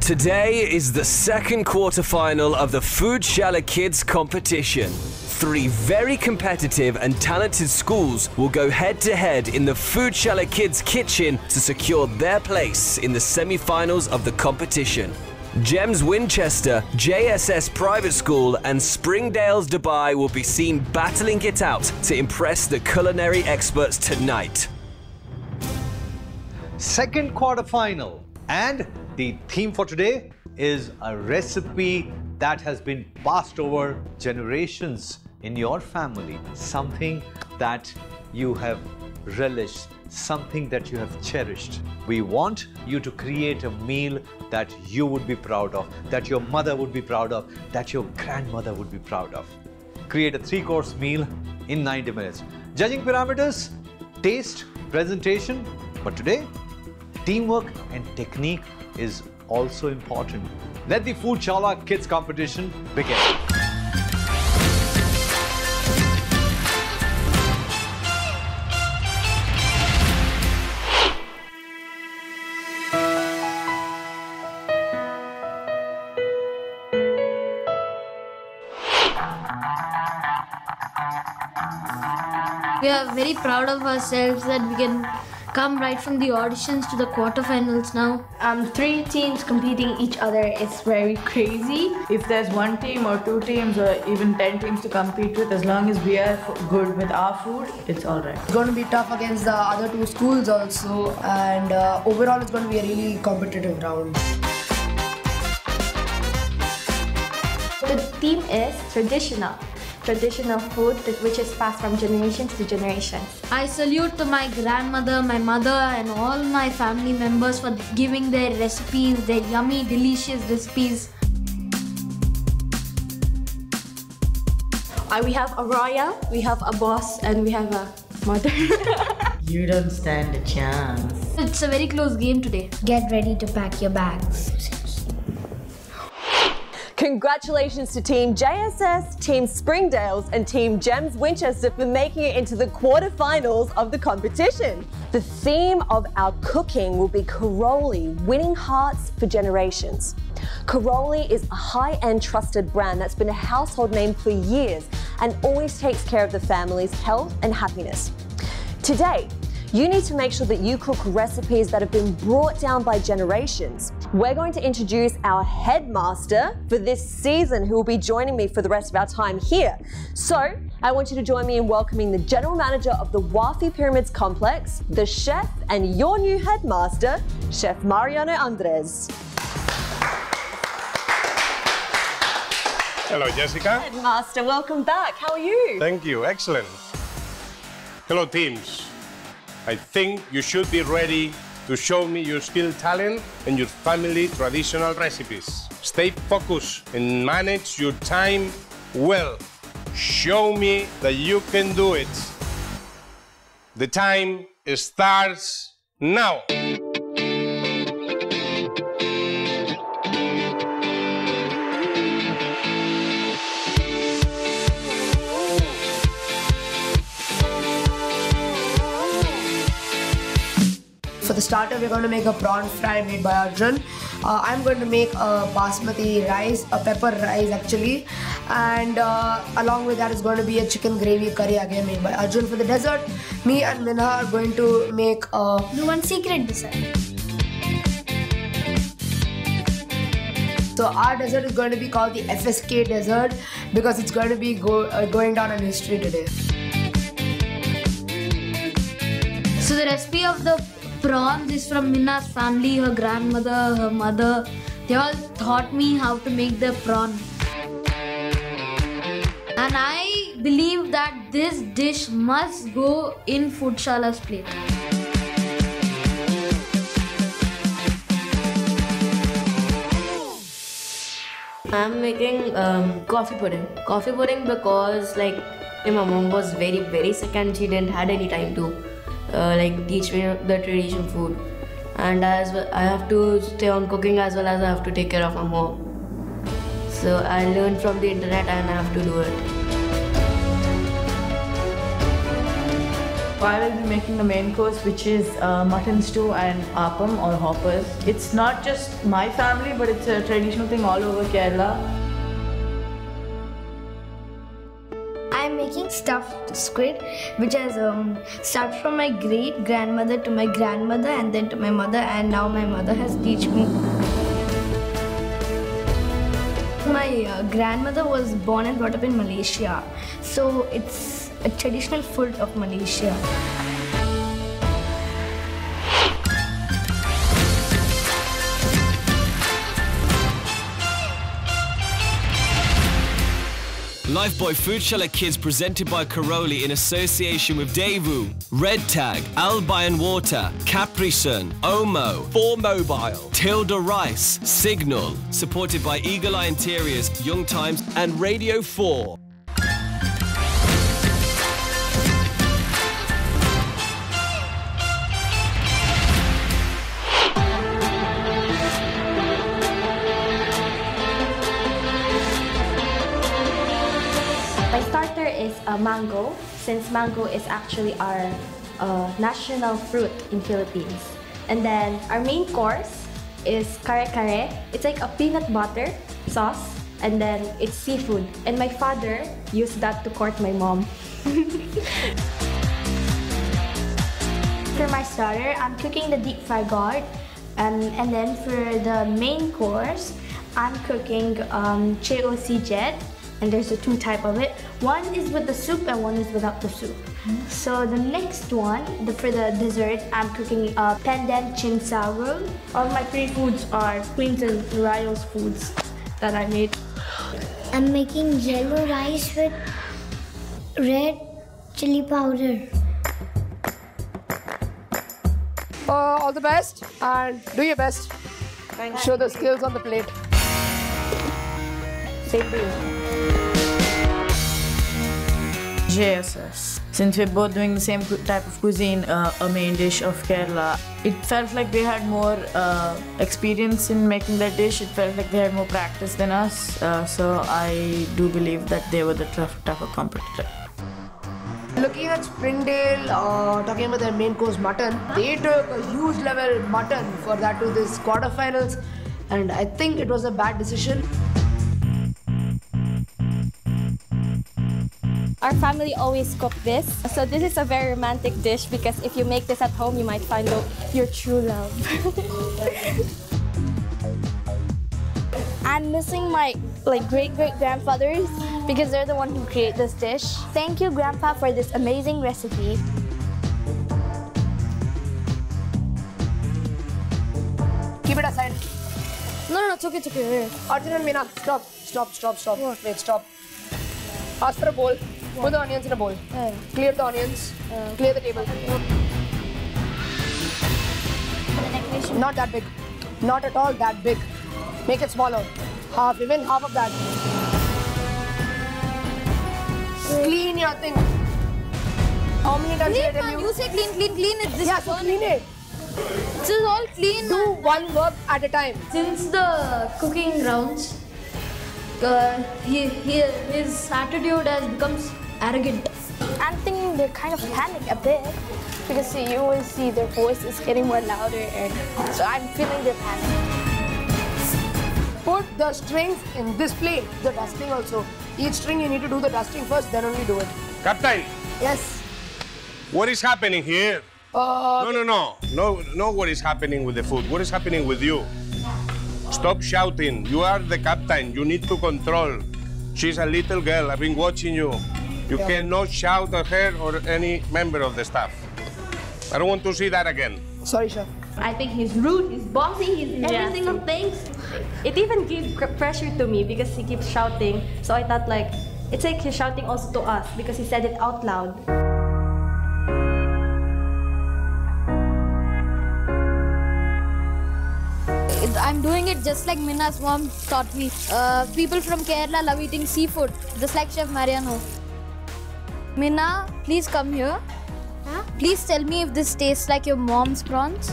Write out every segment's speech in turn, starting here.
Today is the second quarter-final of the Foodshala Kids competition. Three very competitive and talented schools will go head-to-head in the Foodshala Kids kitchen to secure their place in the semi-finals of the competition. GEMS Winchester, JSS Private School and Springdale's Dubai will be seen battling it out to impress the culinary experts tonight. Second quarter-final, and the theme for today is a recipe that has been passed over generations in your family. Something that you have relished, something that you have cherished. We want you to create a meal that you would be proud of, that your mother would be proud of, that your grandmother would be proud of. Create a 3-course meal in 90 minutes. Judging parameters, taste, presentation, but today, teamwork and technique is also important. Let the Foodshala Kids competition begin. We are very proud of ourselves that we can come right from the auditions to the quarterfinals now. 3 teams competing each other is very crazy. If there's 1 team or 2 teams or even 10 teams to compete with, as long as we are good with our food, it's alright. It's going to be tough against the other 2 schools also, and overall it's going to be a really competitive round. The theme is traditional food which is passed from generations to generations. I salute to my grandmother, my mother and all my family members for giving their recipes, their yummy, delicious recipes. We have a royal, we have a boss and we have a mother. You don't stand a chance. It's a very close game today. Get ready to pack your bags. Congratulations to Team JSS, Team Springdales and Team GEMS Winchester for making it into the quarterfinals of the competition. The theme of our cooking will be Karoli, winning hearts for generations. Karoli is a high-end trusted brand that's been a household name for years and always takes care of the family's health and happiness. Today, you need to make sure that you cook recipes that have been brought down by generations. We're going to introduce our headmaster for this season who will be joining me for the rest of our time here. So I want you to join me in welcoming the general manager of the WAFI Pyramids Complex, the chef and your new headmaster, Chef Mariano Andres. Hello, Jessica. Headmaster, welcome back. How are you? Thank you. Excellent. Hello, teams. I think you should be ready to show me your skill, talent, and your family traditional recipes. Stay focused and manage your time well. Show me that you can do it. The time starts now. For the starter, we're going to make a prawn fry made by Arjun. I'm going to make a basmati rice, a pepper rice actually, and along with that is going to be a chicken gravy curry again made by Arjun. For the dessert, me and Minha are going to make one secret dessert. So our dessert is going to be called the FSK dessert because it's going to be going down in history today. So the recipe of the prawns is from Minna's family, her grandmother, her mother. They all taught me how to make the prawn. And I believe that this dish must go in Foodshala's plate. I'm making coffee pudding. Coffee pudding because my mom was very sick and she didn't had any time to teach me the traditional food, and as well, I have to stay on cooking as well as I have to take care of my mom. So I learned from the internet and I have to do it. I will be making the main course, which is mutton stew and appam or hoppers. It's not just my family, but it's a traditional thing all over Kerala. I'm making stuffed squid, which has started from my great grandmother to my grandmother and then to my mother, and now my mother has taught me. My grandmother was born and brought up in Malaysia, so it's a traditional food of Malaysia. Lifebuoy Foodshala Kids presented by Karoli in association with Daewoo, Red Tag, Albion Water, Capri Sun, Omo, 4Mobile, Tilda Rice, Signal, supported by Eagle Eye Interiors, Young Times and Radio 4. My starter is a mango, since mango is actually our national fruit in Philippines. And then our main course is kare-kare. It's like a peanut butter sauce, and then it's seafood. And my father used that to court my mom. For my starter, I'm cooking the deep fry gourd, and then for the main course, I'm cooking choc jet. And there's a two type of it. One is with the soup and one is without the soup. So the next one, for the dessert, I'm cooking pandan chinsaro. All my three foods are Queens and Rayo's foods that I made. I'm making jello rice with red chili powder. All the best and do your best. Show the skills on the plate. Same to you. JSS. Since we're both doing the same type of cuisine, a main dish of Kerala, it felt like they had more experience in making that dish. It felt like they had more practice than us. So I do believe that they were the tougher competitor. Looking at Springdale, talking about their main course mutton, they took a huge level mutton for that to this quarterfinals, and I think it was a bad decision. Our family always cook this. So this is a very romantic dish because if you make this at home, you might find your true love. I'm missing my great-great-grandfathers because they're the one who created this dish. Thank you, Grandpa, for this amazing recipe. Keep it aside. No, it's okay. Arjun and Meena, stop. What? Wait, stop. Ask for a bowl. Put the onions in a bowl. Clear the onions. Clear the table. Not that big. Not at all that big. Make it smaller. Even half of that. Clean your thing. How many times did I tell you? You say clean. It's this. Yeah, so clean it. This is all clean. Do one work at a time. Since the cooking rounds, his attitude has become arrogant. I'm thinking they kind of panic a bit because you always see their voices getting more louder, and so I'm feeling their panic. Put the strings in this plate. The dusting also. Each string you need to do the dusting first, then only do it. Captain. Yes. What is happening here? No, what is happening with the food? What is happening with you? Stop shouting. You are the captain. You need to control. She's a little girl. I've been watching you. You cannot shout at her or any member of the staff. I don't want to see that again. Sorry, chef. I think he's rude, he's bossy, he's every single thing. It even gave pressure to me because he keeps shouting. So I thought it's like he's shouting also to us because he said it out loud. I'm doing it just like Minna's mom taught me. People from Kerala love eating seafood, just like Chef Mariano. Minna, please come here. Huh? Please tell me if this tastes like your mom's prawns.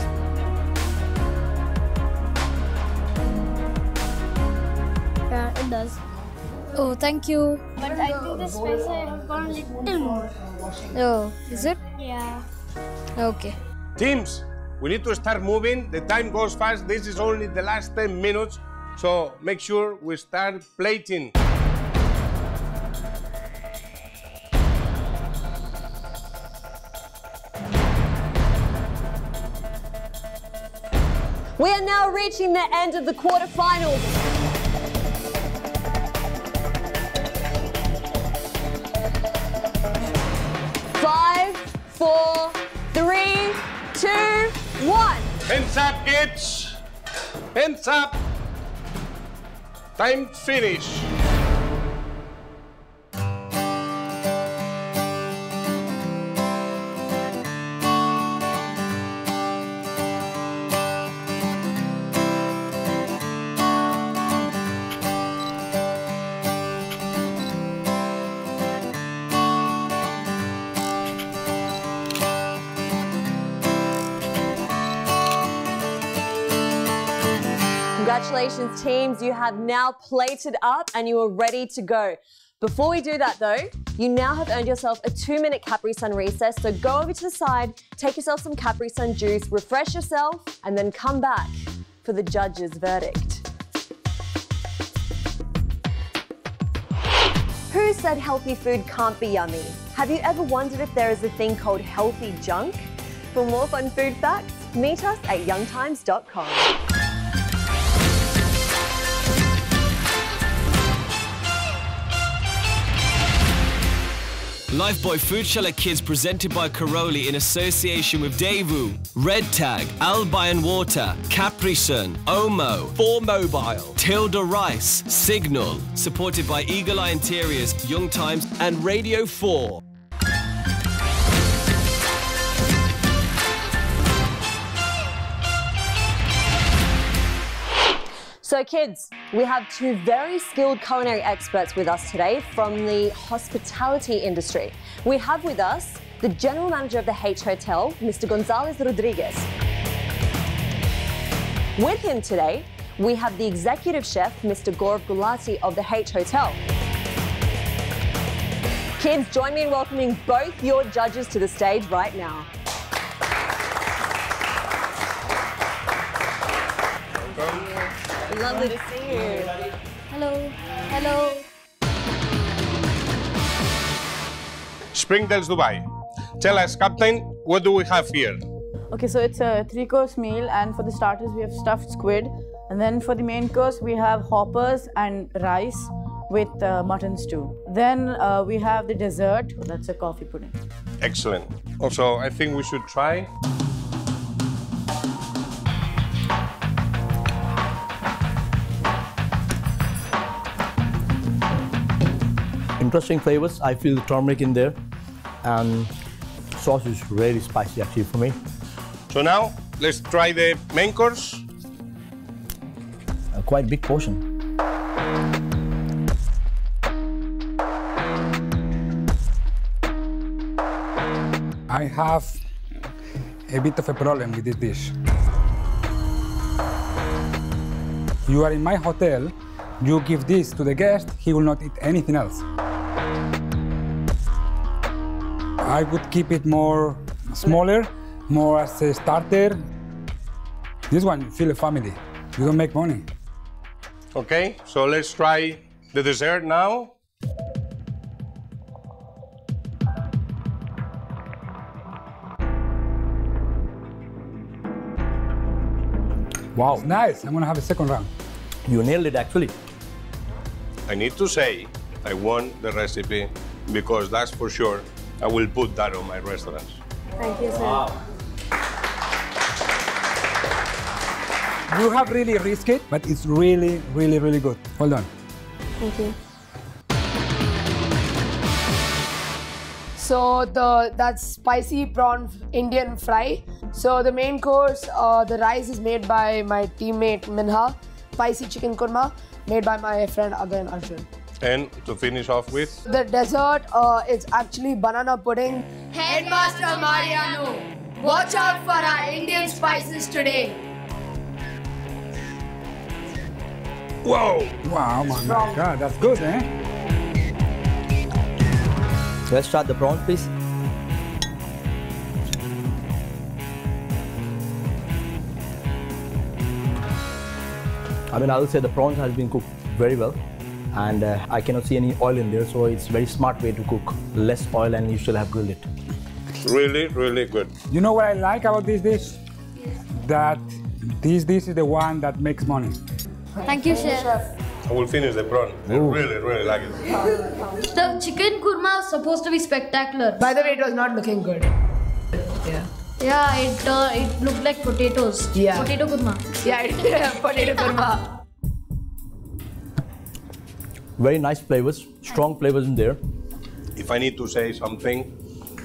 Yeah, it does. Oh, thank you. But I think the spice has gone a little more. Oh, is it? Yeah. Okay. Teams, we need to start moving. The time goes fast. This is only the last 10 minutes. So make sure we start plating. We are now reaching the end of the quarterfinals. Five, 4, 3, 2, 1. Hands up, kids. Hands up. Time finish. Congratulations, teams. You have now plated up and you are ready to go. Before we do that, though, you now have earned yourself a 2-minute Capri Sun recess. So go over to the side, take yourself some Capri Sun juice, refresh yourself, and then come back for the judge's verdict. Who said healthy food can't be yummy? Have you ever wondered if there is a thing called healthy junk? For more fun food facts, meet us at youngtimes.com. Lifebuoy Foodshala Kids presented by Caroli in association with Daewoo, Red Tag, Albion Water, Capri Sun, Omo, 4Mobile, Tilda Rice, Signal, supported by Eagle Eye Interiors, Young Times and Radio 4. So kids, we have two very skilled culinary experts with us today from the hospitality industry. We have with us the General Manager of the H Hotel, Mr. Gonzalo Rodriguez. With him today, we have the Executive Chef, Mr. GAURAV Gulati of the H Hotel. Kids, join me in welcoming both your judges to the stage right now. Lovely to see you. Hello. Hello. Springdale's Dubai. Tell us, Captain, what do we have here? Okay, so it's a 3-course meal, and for the starters we have stuffed squid, and then for the main course we have hoppers and rice with mutton stew. Then we have the dessert, that's a coffee pudding. Excellent. Also, I think we should try. Interesting flavors. I feel the turmeric in there, and sauce is really spicy actually for me. So now, let's try the main course. A quite big portion. I have a bit of a problem with this dish. You are in my hotel, you give this to the guest, he will not eat anything else. I would keep it more smaller, more as a starter. This one, you feel a family. You don't make money. Okay, so let's try the dessert now. Wow. It's nice. I'm gonna have a second round. You nailed it actually. I need to say, I won the recipe because that's for sure. I will put that on my restaurants. Thank you, sir. Wow. You have really risked it, but it's really, really, really good. Well done. Thank you. So that's spicy prawn Indian fry. So the main course, the rice is made by my teammate Minha. Spicy chicken korma made by my friend again Arjun. And to finish off with? The dessert is actually banana pudding. Headmaster Mariano, watch out for our Indian spices today. Whoa! Wow, my God, that's good, eh? Let's start the prawns, please. I mean, I will say the prawns has been cooked very well, and I cannot see any oil in there, so it's a very smart way to cook. Less oil and you still have grilled it. Really, really good. You know what I like about this dish? That this dish is the one that makes money. Thank you, chef. I will finish the prawn. I really, really like it. The chicken kurma was supposed to be spectacular. By the way, it was not looking good. Yeah. Yeah, it looked like potatoes. Yeah. Potato kurma. Yeah, potato kurma. Very nice flavors, strong flavors in there. If I need to say something,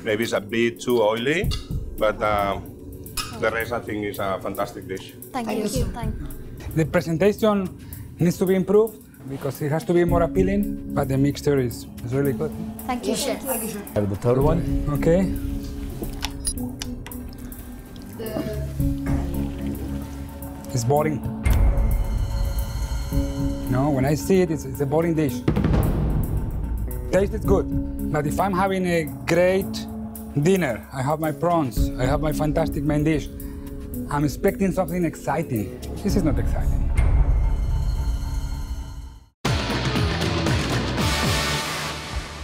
maybe it's a bit too oily, but the rest I think is a fantastic dish. Thank you. Thank you. The presentation needs to be improved because it has to be more appealing, but the mixture is really good. Thank you, chef. I have the third one. Okay. It's boring. No, when I see it, it's a boring dish. Taste is good, but if I'm having a great dinner, I have my prawns, I have my fantastic main dish, I'm expecting something exciting. This is not exciting.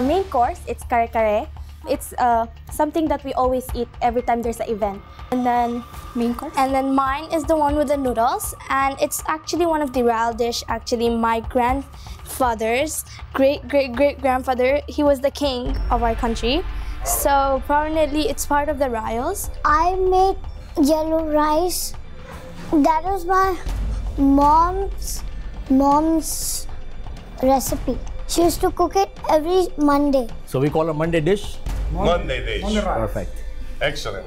Main course, it's kare-kare. It's something that we always eat every time there's an event. And then main course. And then mine is the one with the noodles, and it's actually one of the royal dish. Actually, my grandfather's great-great-great-grandfather, he was the king of our country. So prominently, it's part of the royals. I made yellow rice. That was my mom's recipe. She used to cook it every Monday. So we call a Monday dish? Monday dish. Perfect. Excellent.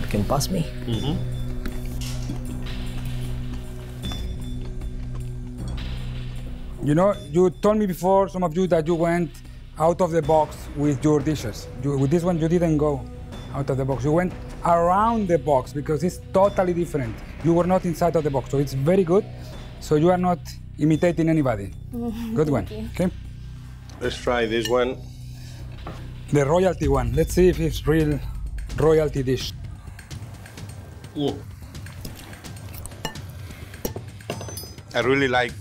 You can pass me. You know, you told me before, some of you, that you went out of the box with your dishes. With this one, you didn't go out of the box. You went around the box because it's totally different. You were not inside of the box, so it's very good. So you are not imitating anybody. Good one. Okay. Let's try this one. The royalty one. Let's see if it's real royalty dish. I really like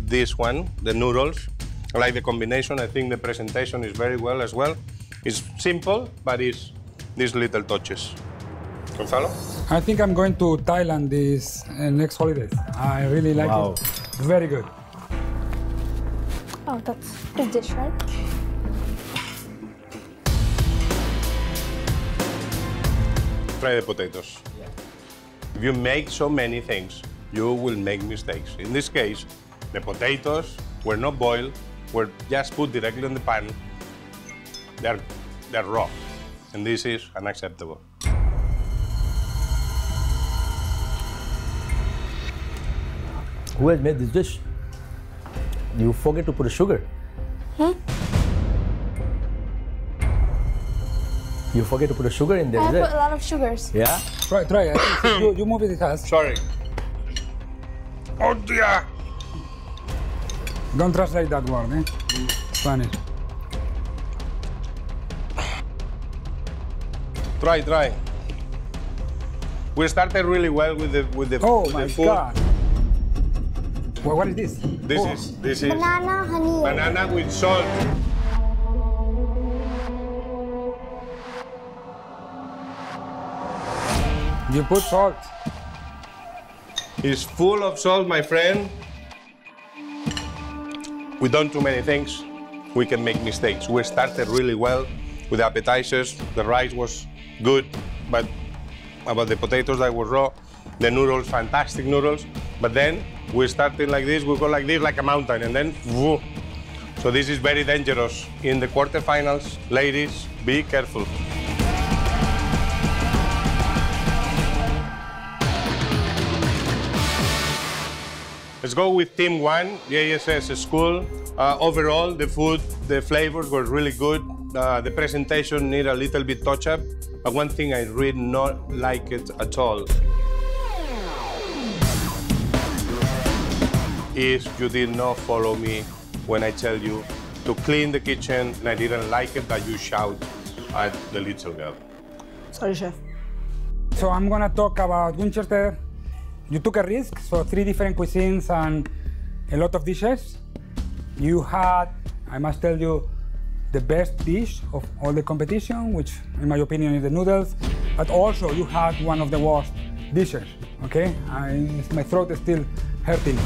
this one, the noodles. I like the combination. I think the presentation is very well as well. It's simple, but it's these little touches. Gonzalo? I think I'm going to Thailand this next holidays. I really like it. Very good. Oh, that's this dish, right? Try the potatoes. If you make so many things, you will make mistakes. In this case, the potatoes were not boiled, were just put directly in the pan. They're raw, and this is unacceptable. Who has made this dish? You forget to put a sugar. You forget to put a sugar in there, I is it? put a lot of sugars. Yeah? Try it. You move it fast. Sorry. Oh dear! Don't translate that word, eh? Spanish. Try. We started really well with the Oh with my the food. God! What is this? This is Banana honey. banana with salt. You put salt. It's full of salt, my friend. We've done too many things. We can make mistakes. We started really well with the appetizers. The rice was good, but about the potatoes that were raw, the noodles, fantastic noodles. But then we started like this, we go like this, like a mountain, and then whoo. So this is very dangerous. In the quarterfinals, ladies, be careful. Let's go with Team 1, the ASS school. Overall, the food, the flavors were really good. The presentation need a little bit touch-up. But one thing I really not like it at all is you did not follow me when I tell you to clean the kitchen, and I didn't like it that you shout at the little girl. Sorry, chef. So I'm gonna talk about Winchester. You took a risk, so 3 different cuisines and a lot of dishes. You had, I must tell you, the best dish of all the competition, which in my opinion is the noodles, but also you had one of the worst dishes, okay? My throat is still hurting.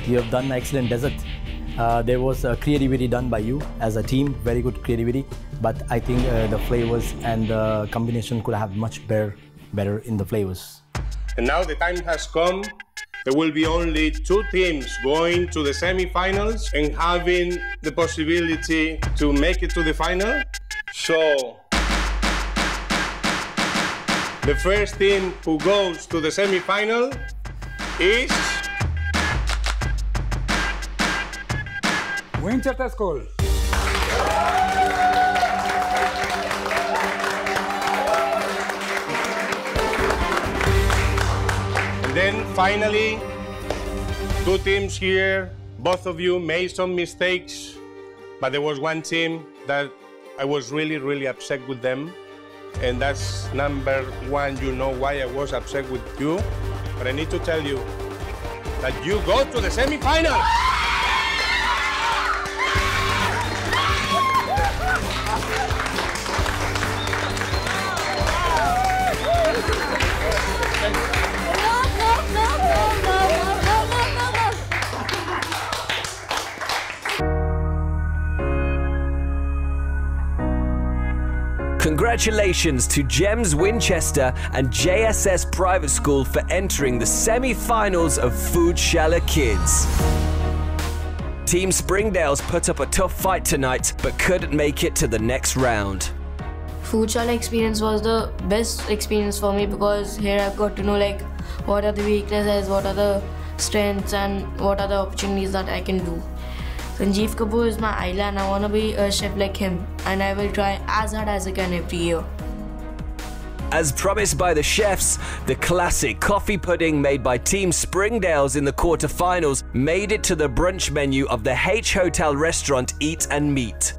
You have done excellent dessert. There was creativity done by you as a team, very good creativity, but I think the flavors and the combination could have much better in the flavors. And now the time has come. There will be only 2 teams going to the semi-finals and having the possibility to make it to the final. So, the first team who goes to the semi-final is Winchester School. Then finally, 2 teams here. Both of you made some mistakes, but there was one team that I was really upset with them. And that's number 1. You know why I was upset with you. But I need to tell you that you go to the semi-final. Congratulations to GEMS Winchester and JSS Private School for entering the semi-finals of Foodshala Kids. Team Springdales put up a tough fight tonight, but couldn't make it to the next round. Foodshala experience was the best experience for me because here I've got to know like what are the weaknesses, what are the strengths and what are the opportunities that I can do. Sanjeev Kapoor is my idol and I want to be a chef like him, and I will try as hard as I can every year. As promised by the chefs, the classic coffee pudding made by Team Springdales in the quarterfinals made it to the brunch menu of the H Hotel restaurant Eat and Meet.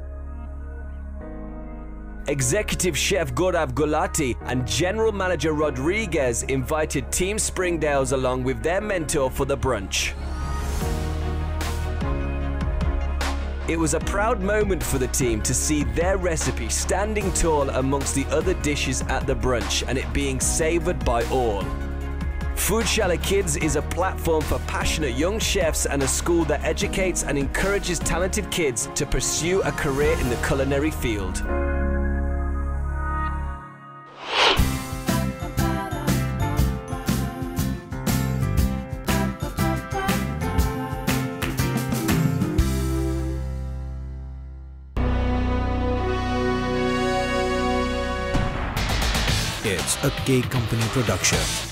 Executive Chef GAURAV Gulati and General Manager Rodriguez invited Team Springdales along with their mentor for the brunch. It was a proud moment for the team to see their recipe standing tall amongst the other dishes at the brunch and it being savoured by all. Foodshala Kids is a platform for passionate young chefs and a school that educates and encourages talented kids to pursue a career in the culinary field. It's a KKompany production.